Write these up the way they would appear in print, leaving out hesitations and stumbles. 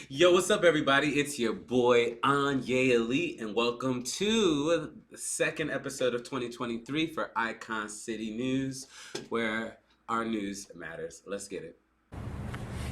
Yo, what's up, everybody? It's your boy Anye Elite, and welcome to the second episode of 2023 for Icon City News, where our news matters. Let's get it.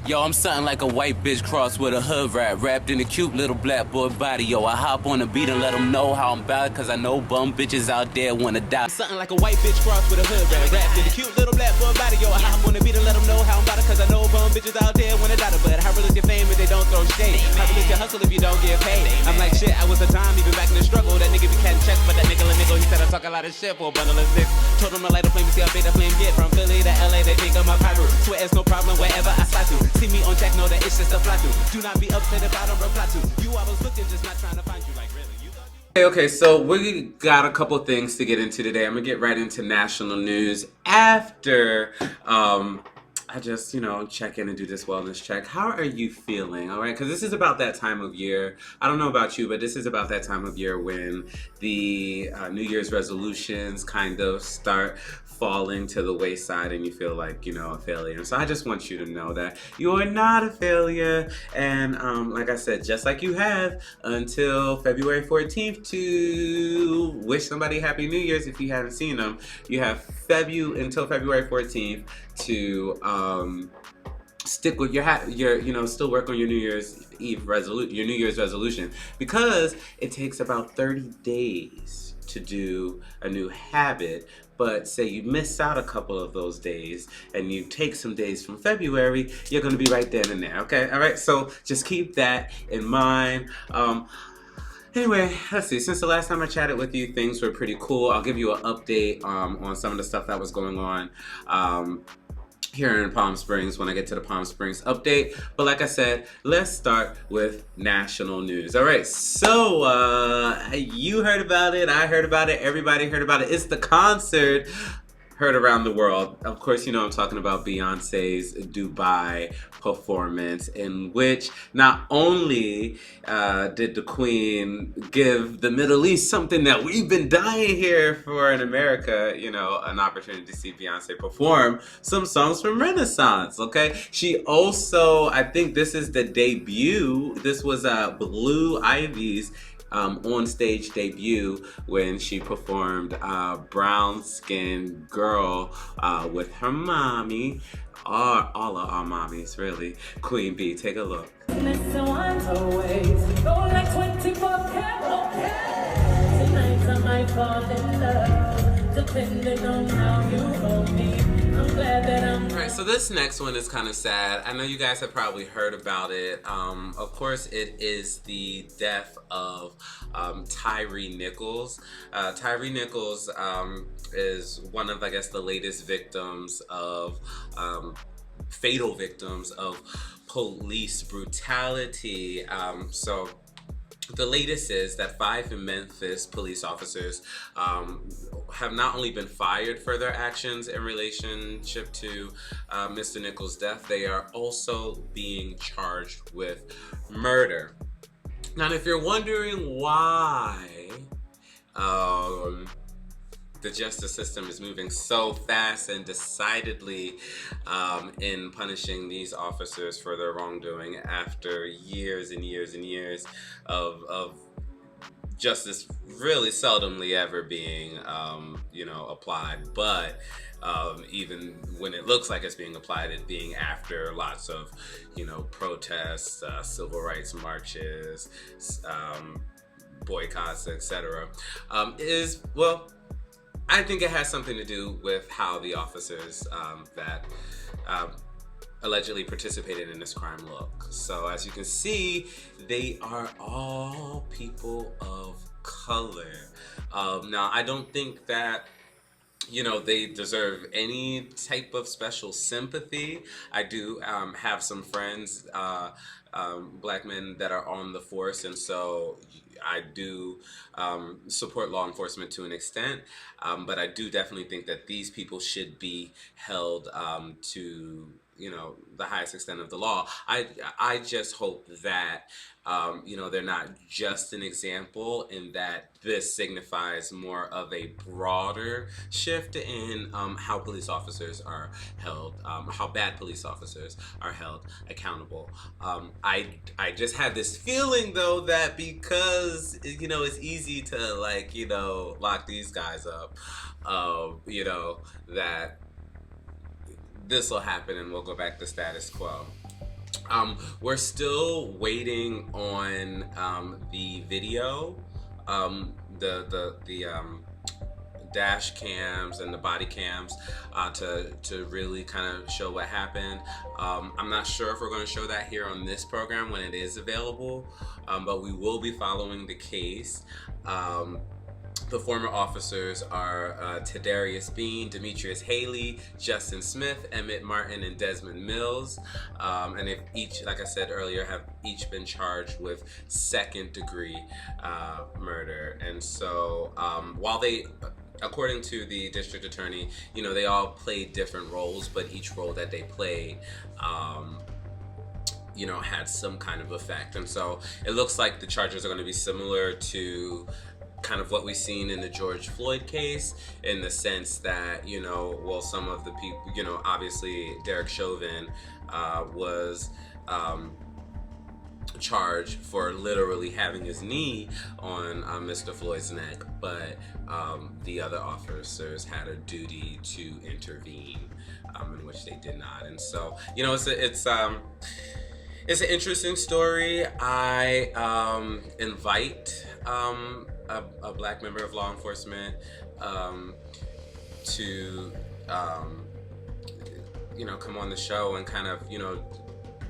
Yo, I'm something like a white bitch crossed with a hood rat, wrapped in a cute little black boy body. Yo, I hop on the beat and let them know how I'm about, cause I know bum bitches out there wanna die. Something like a white bitch crossed with a hood rat, wrapped in a cute little black boy body. Yo, I hop on the beat and let them know how I'm about, cause I know bum bitches out there wanna die. But how real is your fame if they don't throw shade? How real is your hustle if you don't get paid? I'm like shit, I was a time, even back in the struggle. That nigga be catching checks, but that nickel, he said I talk a lot of shit for a bundle of sticks. Told him to light a flame and see how big the flame get. From Philly to LA, they think I'm a pirate. Swear it's no problem wherever I slide through. See me on Jack, know that it's just a fly through. Do not be upset if I don't reply to you. I was looking, just not trying to find you. Like really, you thought Okay, so we got a couple things to get into today. I'm gonna get right into national news after I just, check in and do this wellness check. How are you feeling? All right, because this is about that time of year. I don't know about you, but this is about that time of year when the New Year's resolutions kind of start falling to the wayside and you feel like, a failure. So I just want you to know that you are not a failure. And like I said, just like you have until February 14th to wish somebody Happy New Year's if you haven't seen them, you have until February 14th to stick with your still work on your New Year's resolution, because it takes about 30 days to do a new habit. But say you miss out a couple of those days and you take some days from February, you're going to be right then and there. Okay, all right, so just keep that in mind. Anyway, let's see. Since the last time I chatted with you, things were pretty cool. I'll give you an update on some of the stuff that was going on here in Palm Springs when I get to the Palm Springs update. But like I said, let's start with national news. All right, so you heard about it, I heard about it, everybody heard about it. It's the concert heard around the world. Of course, I'm talking about Beyonce's Dubai performance, in which not only did the Queen give the Middle East something that we've been dying here for in America, an opportunity to see Beyonce perform some songs from Renaissance, okay? She also, I think this is the debut, this was Blue Ivy's on stage debut when she performed Brown Skin Girl with her mommy, or all of our mommies really, Queen B. Take a look. Depending on how you hold me, I'm glad that I'm... Alright, so this next one is kind of sad. I know you guys have probably heard about it. Of course, it is the death of Tyre Nichols. Tyre Nichols is one of, I guess, the latest victims of... fatal victims of police brutality. So the latest is that 5 Memphis police officers have not only been fired for their actions in relationship to Mr. Nichols' death, they are also being charged with murder. Now, if you're wondering why the justice system is moving so fast and decidedly in punishing these officers for their wrongdoing after years and years and years of justice really seldomly ever being applied, but even when it looks like it's being applied, it being after lots of protests, civil rights marches, boycotts, etc. I think it has something to do with how the officers that allegedly participated in this crime look. So as you can see, they are all people of color. Now, I don't think that they deserve any type of special sympathy. I do have some friends, black men that are on the force, and so I do support law enforcement to an extent, but I do definitely think that these people should be held to the highest extent of the law. I just hope that they're not just an example, and that this signifies more of a broader shift in how police officers are held, how bad police officers are held accountable. I just have this feeling though that because it's easy to lock these guys up, that this will happen and we'll go back to status quo. We're still waiting on the video, the dash cams and the body cams to really kind of show what happened. I'm not sure if we're going to show that here on this program when it is available, but we will be following the case. The former officers are Tadarius Bean, Demetrius Haley, Justin Smith, Emmett Martin, and Desmond Mills. And they've each, like I said earlier, have each been charged with second-degree murder. And so while they, according to the district attorney, they all played different roles, but each role that they played had some kind of effect. And so it looks like the charges are going to be similar to kind of what we've seen in the George Floyd case, in the sense that, some of the people, obviously Derek Chauvin was charged for literally having his knee on Mr. Floyd's neck, but the other officers had a duty to intervene, in which they did not. And so, it's an interesting story. I invite a black member of law enforcement to come on the show and kind of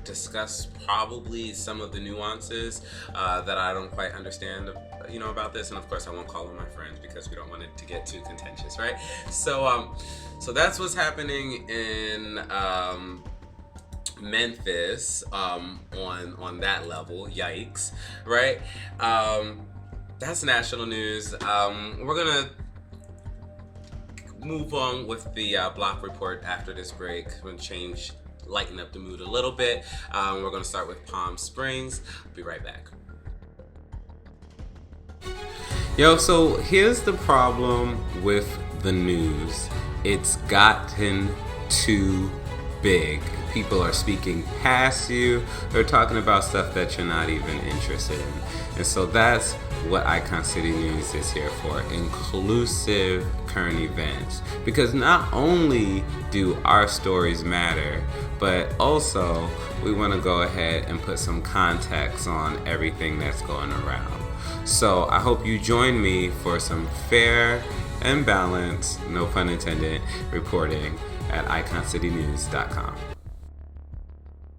discuss probably some of the nuances that I don't quite understand about this. And of course I won't call on my friends because we don't want it to get too contentious, right? So that's what's happening in Memphis on that level. Yikes, right? That's national news. We're gonna move on with the block report after this break. We're gonna lighten up the mood a little bit. We're gonna start with Palm Springs. Be right back. Yo, so here's the problem with the news. It's gotten too big. People are speaking past you. They're talking about stuff that you're not even interested in. And so that's what Icon City News is here for, inclusive current events. Because not only do our stories matter, but also we want to go ahead and put some context on everything that's going around. So I hope you join me for some fair and balanced, no pun intended, reporting at iconcitynews.com.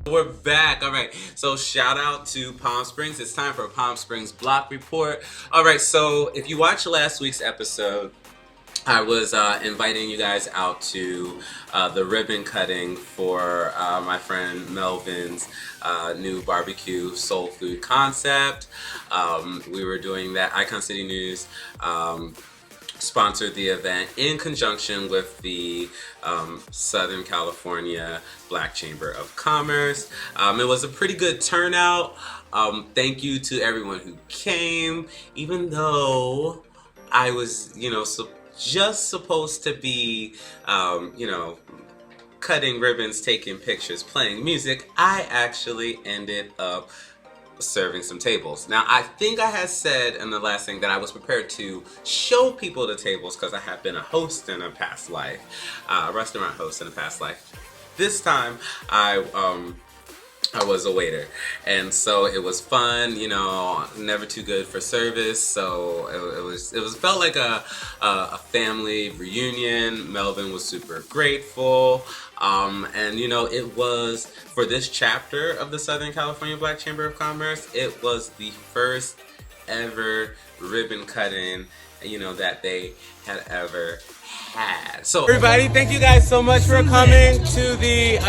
We're back. All right. So shout out to Palm Springs. It's time for a Palm Springs block report. All right. So if you watched last week's episode, I was inviting you guys out to the ribbon cutting for my friend Melvin's new barbecue soul food concept. We were doing that. Icon City News sponsored the event in conjunction with the Southern California Black Chamber of Commerce. It was a pretty good turnout. Thank you to everyone who came, even though I was, just supposed to be, cutting ribbons, taking pictures, playing music. I actually ended up serving some tables. Now, I think I had said in the last thing that I was prepared to show people the tables because I have been a host in a past life, a restaurant host in a past life. This time, I was a waiter, and so it was fun. Never too good for service, so it felt like a family reunion. Melvin was super grateful. And it was, for this chapter of the Southern California Black Chamber of Commerce, it was the first ever ribbon cutting, that they had ever had. So everybody, thank you guys so much for coming to the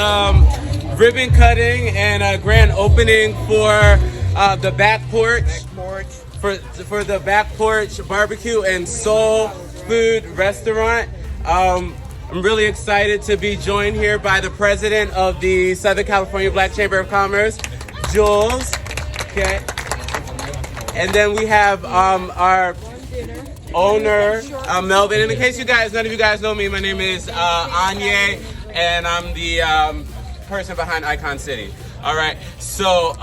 ribbon cutting and grand opening for the back porch. For the back porch barbecue and soul food restaurant. I'm really excited to be joined here by the president of the Southern California Black Chamber of Commerce, Jules. Okay. And then we have our owner, Melvin. And in case none of you guys know me, my name is Anye, and I'm the person behind Icon City. All right. So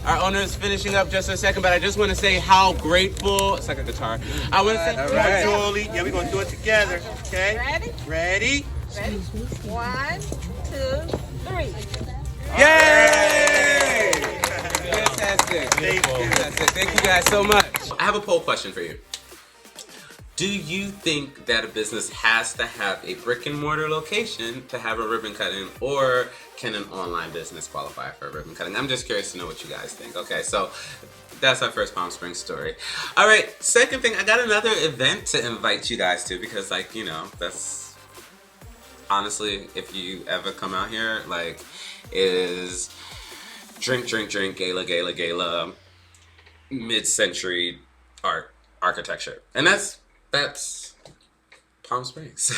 our owner is finishing up just a second, but I just want to say how grateful. It's like a guitar. I want to say, all right, Julie. Yeah, we're gonna do it together. Okay. Ready? Ready? 1, 2, 3. yay! Fantastic. Thank you. Fantastic. Thank you guys so much. I have a poll question for you. Do you think that a business has to have a brick and mortar location to have a ribbon cutting, or can an online business qualify for a ribbon cutting? I'm just curious to know what you guys think. Okay, so that's our first Palm Springs story. All right, second thing, I got another event to invite you guys to because, like, you know, that's honestly, if you ever come out here, like, is drink, gala, mid-century architecture. And that's Palm Springs.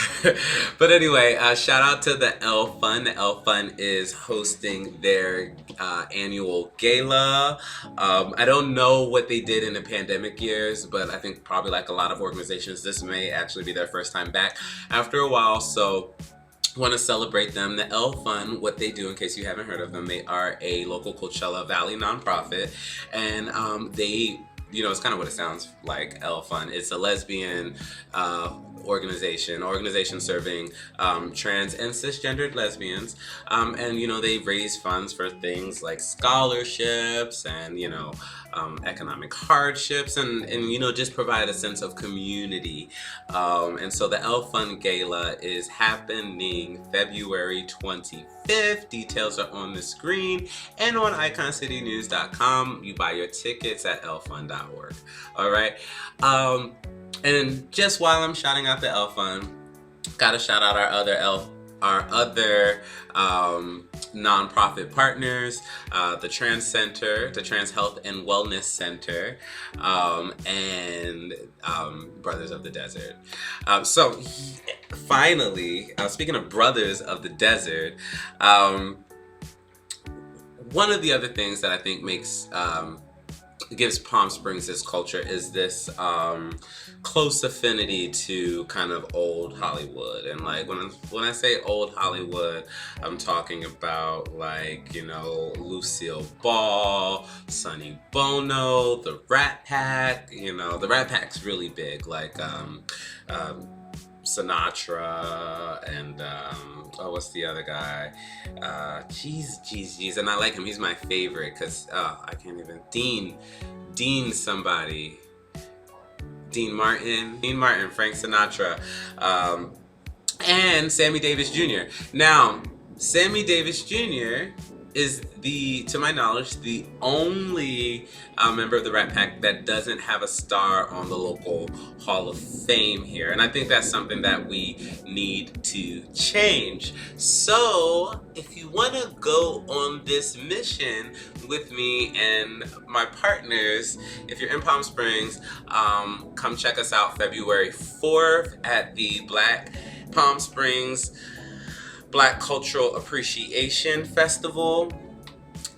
But anyway, shout out to the L Fund. The L Fund is hosting their annual gala. I don't know what they did in the pandemic years, but I think probably like a lot of organizations, this may actually be their first time back after a while. So want to celebrate them. The L Fund, what they do, in case you haven't heard of them, they are a local Coachella Valley nonprofit, and they, you know, it's kind of what it sounds like, L Fund. It's a lesbian organization serving trans and cisgendered lesbians, and, you know, they raise funds for things like scholarships and, you know, economic hardships, and you know, just provide a sense of community. And so the L Fund Gala is happening February 25th. Details are on the screen and on iconcitynews.com. You buy your tickets at lfund.org. All right. And just while I'm shouting out the L Fund, gotta shout out our other nonprofit partners, the Trans Center, the Trans Health and Wellness Center, and Brothers of the Desert. So finally, speaking of Brothers of the Desert, one of the other things that I think gives Palm Springs this culture is this close affinity to kind of old Hollywood. And like when I say old Hollywood, I'm talking about, like, you know, Lucille Ball, Sonny Bono, the Rat Pack. You know, the Rat Pack's really big, like Sinatra and what's the other guy? Jeez, and I like him. He's my favorite because I can't even. Dean Martin, Frank Sinatra, and Sammy Davis Jr. Now, Sammy Davis Jr. is to my knowledge, the only member of the Rat Pack that doesn't have a star on the local Hall of Fame here. And I think that's something that we need to change. So if you want to go on this mission with me and my partners, if you're in Palm Springs, come check us out February 4th at the Palm Springs Black Cultural Appreciation Festival.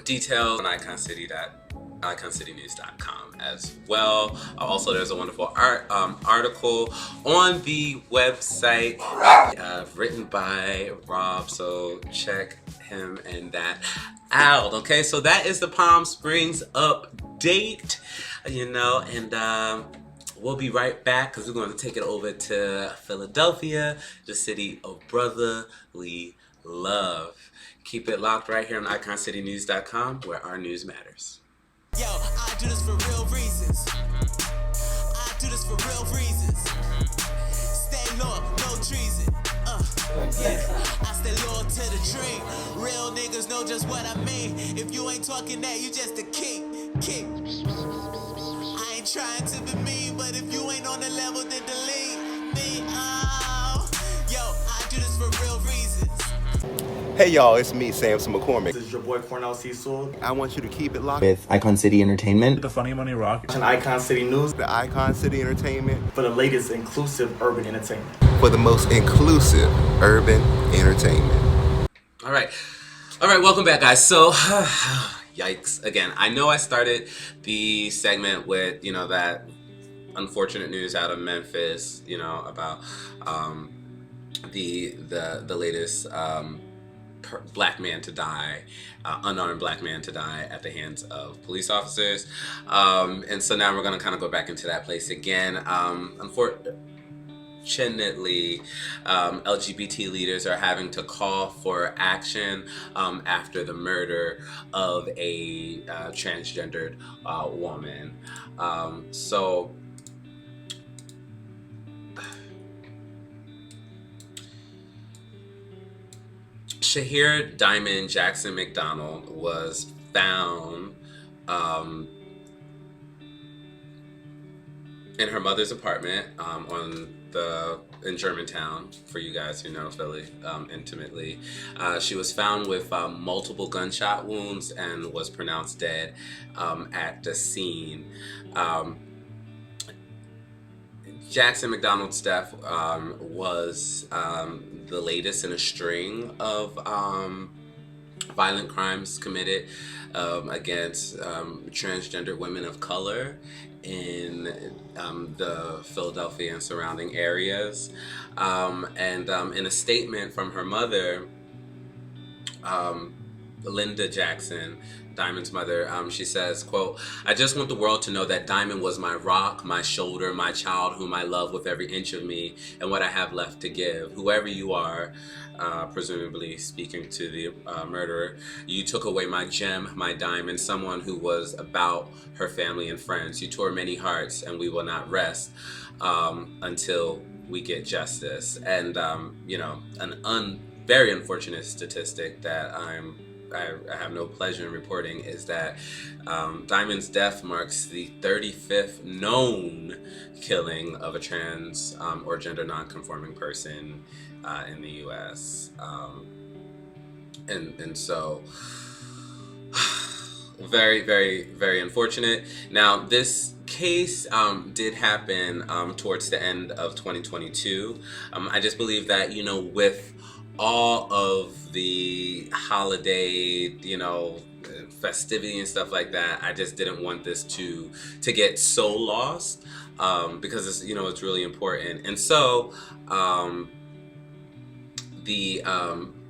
Details on iconcitynews.com as well. Also, there's a wonderful article on the website written by Rob, so check him and that out. Okay, so that is the Palm Springs update, you know, and we'll be right back because we're going to take it over to Philadelphia, the city of brotherly love. Keep it locked right here on iconcitynews.com, where our news matters. Yo, I do this for real reasons. Stay low, no treason. I stay loyal to the dream. Real niggas know just what I mean. If you ain't talking that, you just a king. I ain't trying to be mean, but if you ain't on the level, then delete me. Oh. Yo, I do this for real reasons. Hey y'all, it's me, Samson McCormick. This is your boy Cornell Cecil. I want you to keep it locked with Icon City Entertainment, The Funny Money Rock, and Icon City News, the Icon City Entertainment for the latest inclusive urban entertainment. for the most inclusive urban entertainment. All right, welcome back, guys. So, yikes, again, I know I started the segment with, that unfortunate news out of Memphis, about the latest black man to die, unarmed black man to die at the hands of police officers. And so now we're going to kind of go back into that place again. Unfortunately, LGBT leaders are having to call for action after the murder of a transgendered woman. So Shahir Diamond Jackson McDonald was found in her mother's apartment in Germantown, for you guys who know Philly intimately. She was found with multiple gunshot wounds and was pronounced dead at the scene. Jackson McDonald's death was the latest in a string of violent crimes committed against transgender women of color in the Philadelphia and surrounding areas. And in a statement from her mother, Linda Jackson, Diamond's mother, she says, quote, "I just want the world to know that Diamond was my rock, my shoulder, my child whom I love with every inch of me and what I have left to give. Whoever you are," presumably speaking to the murderer, "you took away my gem, my diamond, someone who was about her family and friends. You tore many hearts and we will not rest until we get justice." And, very unfortunate statistic that I have no pleasure in reporting is that Diamond's death marks the 35th known killing of a trans or gender non-conforming person in the U.S. And so, very, very, very unfortunate. Now, this case did happen towards the end of 2022. I just believe that, with all of the holiday, festivity and stuff like that, I just didn't want this to get so lost because it's, it's really important. And so the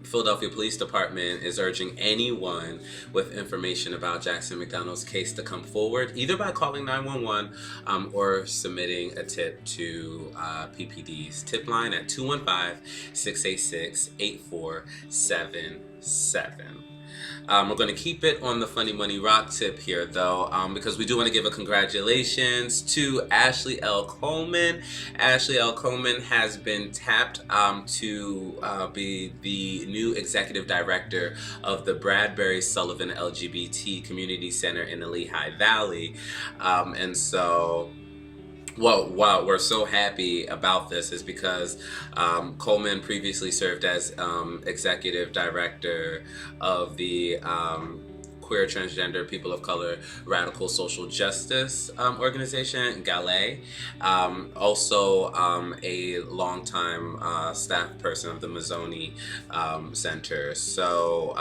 Philadelphia Police Department is urging anyone with information about Jackson McDonald's case to come forward, either by calling 911 or submitting a tip to PPD's tip line at 215-686-8477. We're going to keep it on the Funny Money Rock tip here, though, because we do want to give a congratulations to Ashley L. Coleman. Ashley L. Coleman has been tapped to be the new executive director of the Bradbury Sullivan LGBT Community Center in the Lehigh Valley. And so, wow, we're so happy about this is because Coleman previously served as executive director of the Queer, Transgender, People of Color, Radical Social Justice organization, Gala. Also a longtime staff person of the Mazzoni Center. So,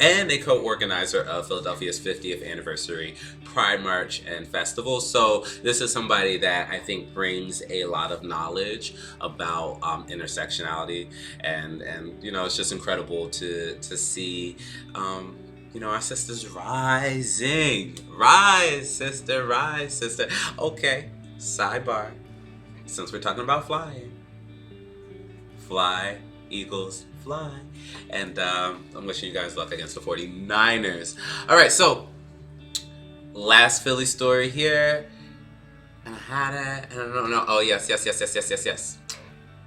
and a co-organizer of Philadelphia's 50th anniversary Pride March and Festival. So this is somebody that I think brings a lot of knowledge about intersectionality, and it's just incredible to see our sisters rising. Rise, sister, rise, sister. Okay, sidebar. Since we're talking about flying, fly, Eagles, fly. And I'm wishing you guys luck against the 49ers. All right, so last Philly story here. And I had it, and I don't know. Oh, yes.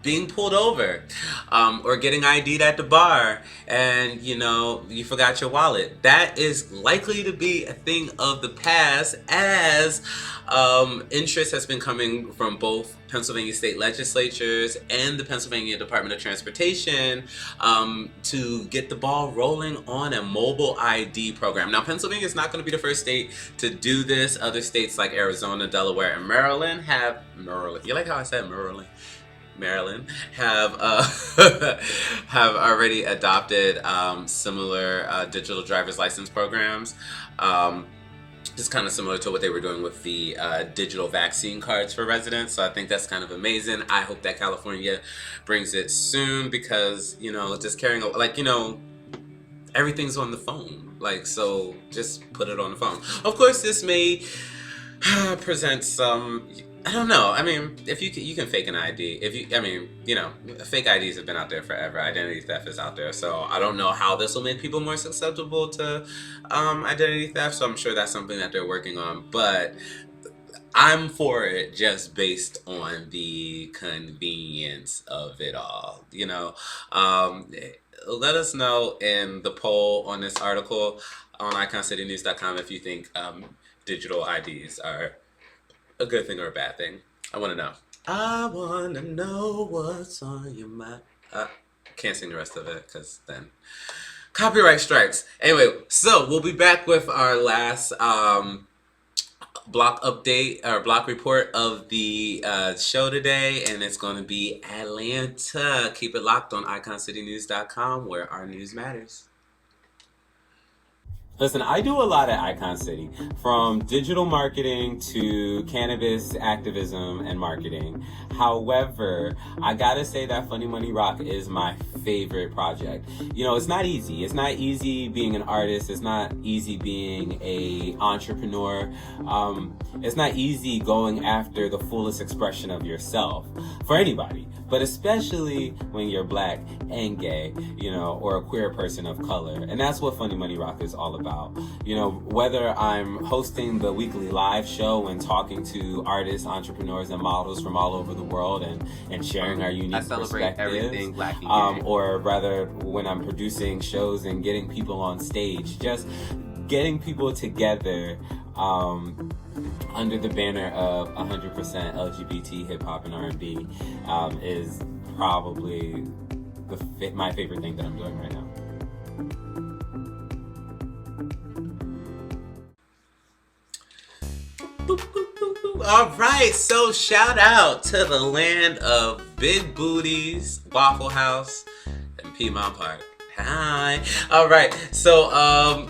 being pulled over, or getting ID'd at the bar, and you forgot your wallet. That is likely to be a thing of the past, as interest has been coming from both Pennsylvania state legislatures and the Pennsylvania Department of Transportation to get the ball rolling on a mobile ID program. Now, Pennsylvania is not going to be the first state to do this. Other states like Arizona, Delaware, and Maryland have You like how I said Maryland? Maryland have have already adopted similar digital driver's license programs. Just kind of similar to what they were doing with the digital vaccine cards for residents. So I think that's kind of amazing. I hope that California brings it soon, because just carrying everything's on the phone. So just put it on the phone. Of course, this may present some. I don't know. I mean, if you can fake an ID. Fake IDs have been out there forever. Identity theft is out there. So I don't know how this will make people more susceptible to identity theft. So I'm sure that's something that they're working on. But I'm for it just based on the convenience of it all. Let us know in the poll on this article on iconcitynews.com if you think digital IDs are a good thing or a bad thing. I want to know. I want to know what's on your mind. Can't sing the rest of it because then copyright strikes. Anyway, so we'll be back with our last block update or block report of the show today, and it's going to be Atlanta. Keep it locked on iconcitynews.com, where our news matters. Listen, I do a lot at Icon City, from digital marketing to cannabis activism and marketing. However, I gotta say that Funny Money Rock is my favorite project. It's not easy. It's not easy being an artist. It's not easy being an entrepreneur. It's not easy going after the fullest expression of yourself for anybody, but especially when you're Black and gay, or a queer person of color. And that's what Funny Money Rock is all about. Whether I'm hosting the weekly live show and talking to artists, entrepreneurs, and models from all over the world and sharing our unique perspectives. I celebrate everything Black and gay. Or rather, when I'm producing shows and getting people on stage, just getting people together under the banner of 100% LGBT hip-hop and R&B is probably my favorite thing that I'm doing right now. All right, so shout out to the land of big booties, Waffle House, and Piedmont Park. Hi. All right, so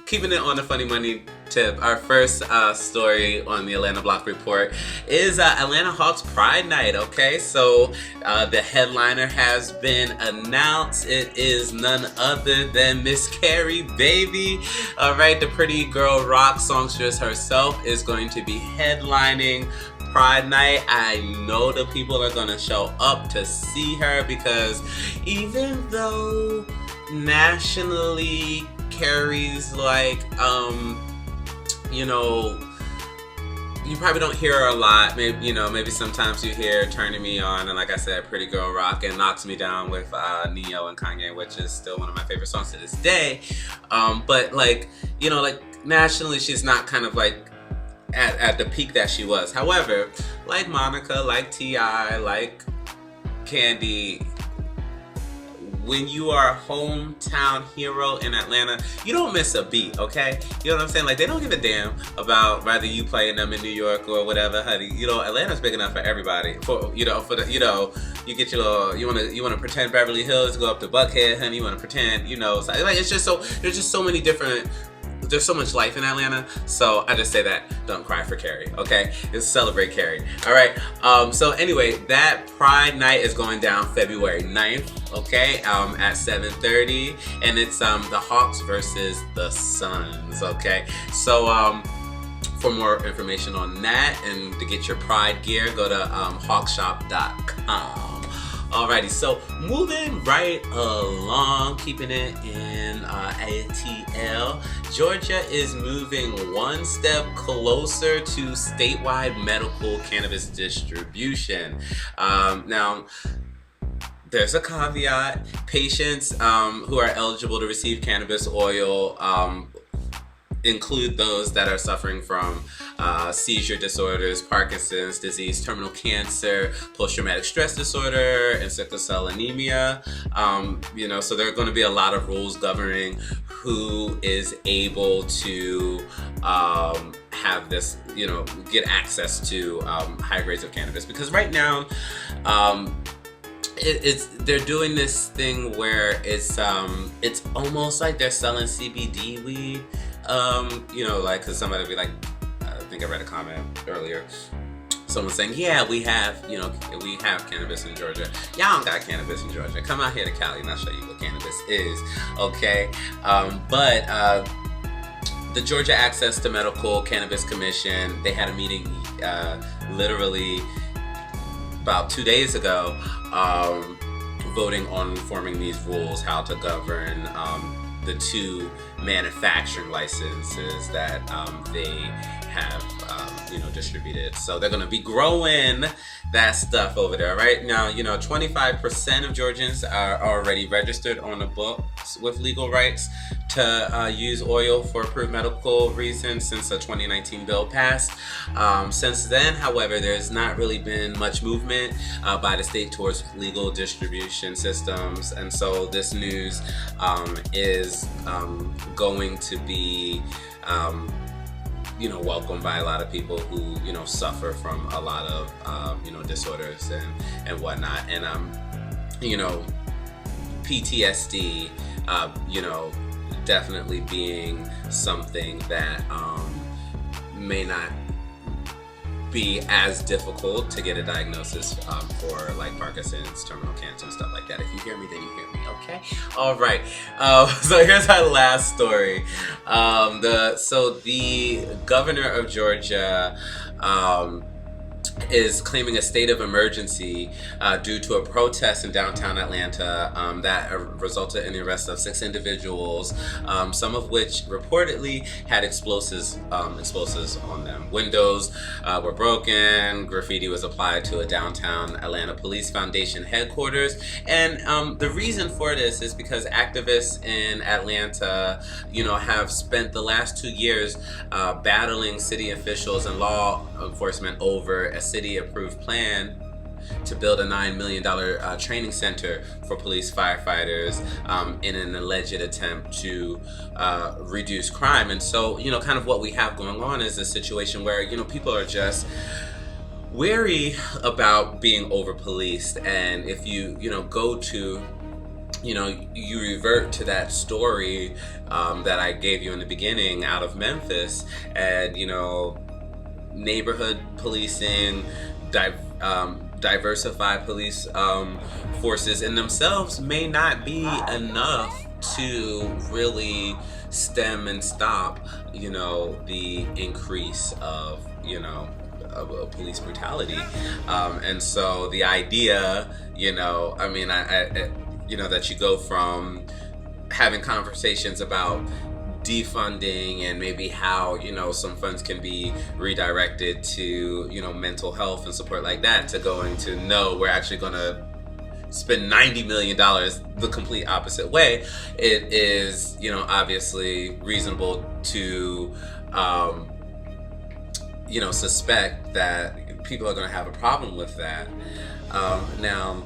keeping it on the funny money tip, our first story on the Atlanta Block Report is Atlanta Hawks Pride Night, okay? So the headliner has been announced. It is none other than Miss Carrie Baby. All right, the pretty girl rock songstress herself is going to be headlining Pride Night. I know the people are going to show up to see her, because even though nationally Carrie's you probably don't hear her a lot. Maybe sometimes you hear Turning Me On, and like I said, Pretty Girl Rock, and Knocks Me Down with Neo and Kanye, which is still one of my favorite songs to this day. But nationally, she's not kind of at the peak that she was. However, like Monica, like T.I., like Candy, when you are a hometown hero in Atlanta, you don't miss a beat, okay? You know what I'm saying? They don't give a damn about whether you playing them in New York or whatever, honey. Atlanta's big enough for everybody. You get your little, you wanna pretend Beverly Hills, go up to Buckhead, honey. You wanna pretend, it's just so, there's just so many different. There's so much life in Atlanta, so I just say that. Don't cry for Carrie, okay? Just celebrate Carrie. All right. So anyway, that Pride Night is going down February 9th, okay? At 7:30, and it's the Hawks versus the Suns, okay? So for more information on that and to get your Pride gear, go to hawkshop.com. Alrighty, so moving right along, keeping it in ATL, Georgia is moving one step closer to statewide medical cannabis distribution. Now, there's a caveat. Patients who are eligible to receive cannabis oil include those that are suffering from seizure disorders, Parkinson's disease, terminal cancer, post-traumatic stress disorder, and sickle cell anemia. So there are going to be a lot of rules governing who is able to have this, get access to high grades of cannabis. Because right now, they're doing this thing where it's almost like they're selling CBD weed. Because somebody would be like, I think I read a comment earlier. Someone saying, yeah, we have cannabis in Georgia. Y'all don't got cannabis in Georgia. Come out here to Cali and I'll show you what cannabis is, okay? But the Georgia Access to Medical Cannabis Commission, they had a meeting literally about 2 days ago, voting on forming these rules, how to govern the 2 manufacturing licenses that they have distributed. So they're going to be growing that stuff over there. Right now, 25% of Georgians are already registered on the books with legal rights to use oil for approved medical reasons since the 2019 bill passed. Since then, however, there's not really been much movement by the state towards legal distribution systems, and so this news is going to be welcomed by a lot of people who suffer from a lot of disorders and whatnot, and PTSD definitely being something that may not be as difficult to get a diagnosis for like Parkinson's, terminal cancer, and stuff like that. If you hear me, then you hear me, okay? All right. So here's our last story. The governor of Georgia is claiming a state of emergency due to a protest in downtown Atlanta that resulted in the arrest of 6 individuals, some of which reportedly had explosives on them. Windows were broken, graffiti was applied to a downtown Atlanta Police Foundation headquarters, and the reason for this is because activists in Atlanta, have spent the last 2 years battling city officials and law enforcement over a city-approved plan to build a $9 million training center for police firefighters in an alleged attempt to reduce crime. And so, kind of what we have going on is a situation where, people are just wary about being over-policed. And if you, go to, you revert to that story that I gave you in the beginning out of Memphis, and, neighborhood policing, diversified police forces in themselves may not be enough to really stem and stop, the increase of, of police brutality. And so the idea, that you go from having conversations about defunding and maybe how some funds can be redirected to mental health and support like that, to going to no, we're actually going to spend $90 million the complete opposite way. It is obviously reasonable to suspect that people are going to have a problem with that. Now,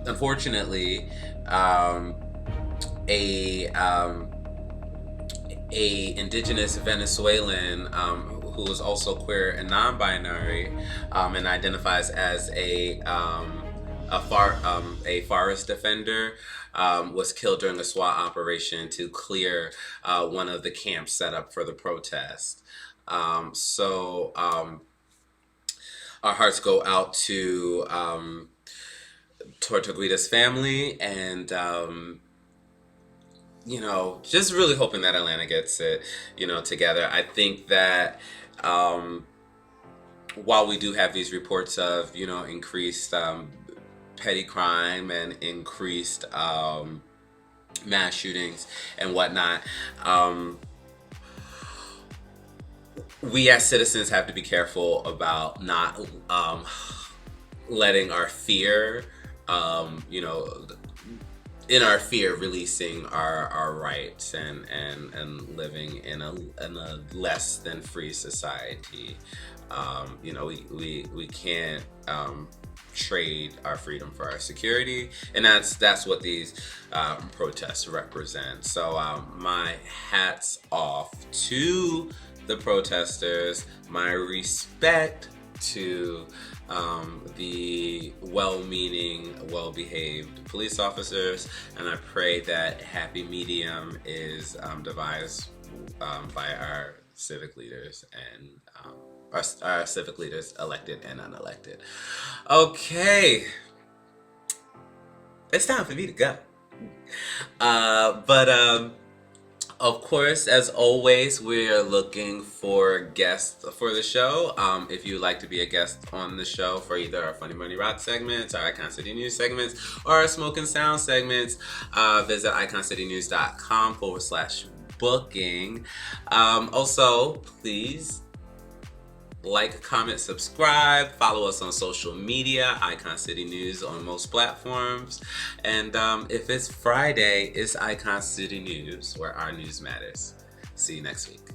unfortunately, a indigenous Venezuelan who is also queer and non-binary and identifies as a forest defender was killed during a SWAT operation to clear one of the camps set up for the protest. So our hearts go out to Tortuguita's family, and just really hoping that Atlanta gets it, together. I think that while we do have these reports of, increased petty crime and increased mass shootings and whatnot, we as citizens have to be careful about not letting our fear you know, in our fear of releasing our rights and living in a less than free society. You know, we can't trade our freedom for our security, and that's what these protests represent. So my hats off to the protesters, my respect to the well-meaning, well-behaved police officers, and I pray that happy medium is devised by our civic leaders and our civic leaders, elected and unelected. Okay, it's time for me to go. But of course, as always, we're looking for guests for the show. If you'd like to be a guest on the show for either our Funny Money Rock segments, our Icon City News segments, or our Smoke and Sound segments, visit iconcitynews.com/booking. Also, please like, comment, subscribe, follow us on social media, Icon City News on most platforms. And if it's Friday, it's Icon City News, where our news matters. See you next week.